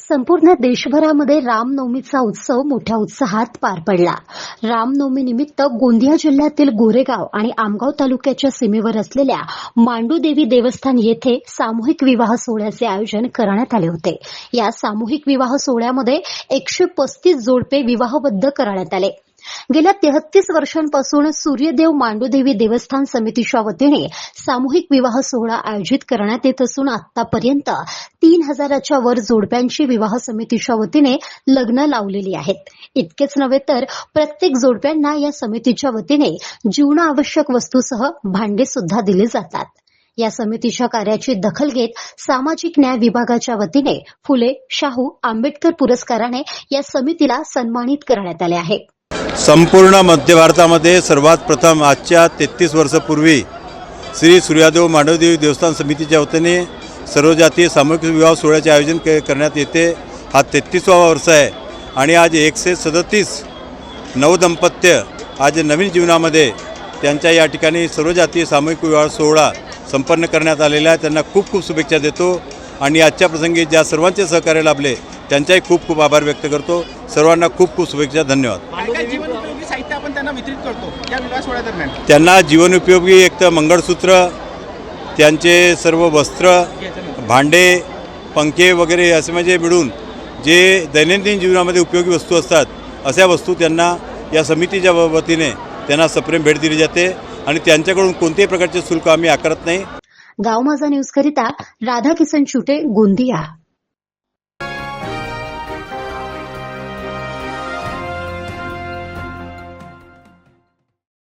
संपूर्ण देशभरामध्ये रामनवमीचा उत्सव मोठ्या उत्साहात पार पडला। रामनवमीनिमित्त गोंदिया जिल्ह्यातील गोरेगाव आणि आमगाव तालुक्याच्या सीमेवर असलेल्या मांडूदेवी देवस्थान येथे सामूहिक विवाह सोहळ्याचे आयोजन करण्यात आले होते। या सामूहिक विवाह सोहळ्यामध्ये 135 जोडपे विवाहबद्ध करण्यात आले। गेल्या 33 वर्षांपासून सूर्यदेव मांडूदेवी देवस्थान समितीच्या वतीने सामूहिक विवाह सोहळा आयोजित करण्यात येत असून आतापर्यंत 3000च्या वर जोडप्यांची विवाह समितीच्या वतीने लग्न लावलेली आहेत। इतकेच नव्हे तर प्रत्येक जोडप्यांना या समितीच्या वतीने जीवनावश्यक वस्तूसह भांडे सुद्धा दिले जातात। या समितीच्या कार्याची दखल घेत सामाजिक न्याय विभागाच्या वतीने फुले शाहू आंबेडकर पुरस्काराने या समितीला सन्मानित करण्यात आले आहे। संपूर्ण मध्य भारतामध्ये सर्वात प्रथम आजच्या 33 वर्षापूर्वी श्री सूर्यदेव मांडूदेवी देवस्थान समितीच्या वतीने सर्व जातीय सामूहिक विवाह सोहळ्याचे आयोजन करण्यात येते। हा 33वा वर्ष आहे आणि आज 137 नवदंपत्य आज नवीन जीवनामध्ये त्यांच्या या ठिकाणी सर्व जातीय सामूहिक विवाह सोहळा संपन्न करण्यात आलेला आहे। त्यांना खूप खूप शुभेच्छा देतो आणि आजच्या प्रसंगी ज्या सर्वांचे सहकार्य लाभले त्यांचाही खूप खूप आभार व्यक्त करतो। सर्वांना खूप खूप शुभेच्छा, धन्यवाद। जीवनोपयोगी साहित्य आपण त्यांना वितरित करतो या विवाह सोहळ्यादरम्यान। त्यांना जीवनोपयोगी एक तर मंगळसूत्र, त्यांचे सर्व वस्त्र, भांडे, पंखे वगैरे असे म्हणजे मिळून जे दैनंदिन जीवनामध्ये उपयोगी वस्तू असतात अशा वस्तू त्यांना या समितीच्या वतीने त्यांना सप्रेम भेट दिली जाते आणि त्यांच्याकडून कोणत्याही प्रकारचे शुल्क आम्ही आकारत नाही। गाव माझा न्यूज करिता राधाकिशन चुटे, गोंदिया।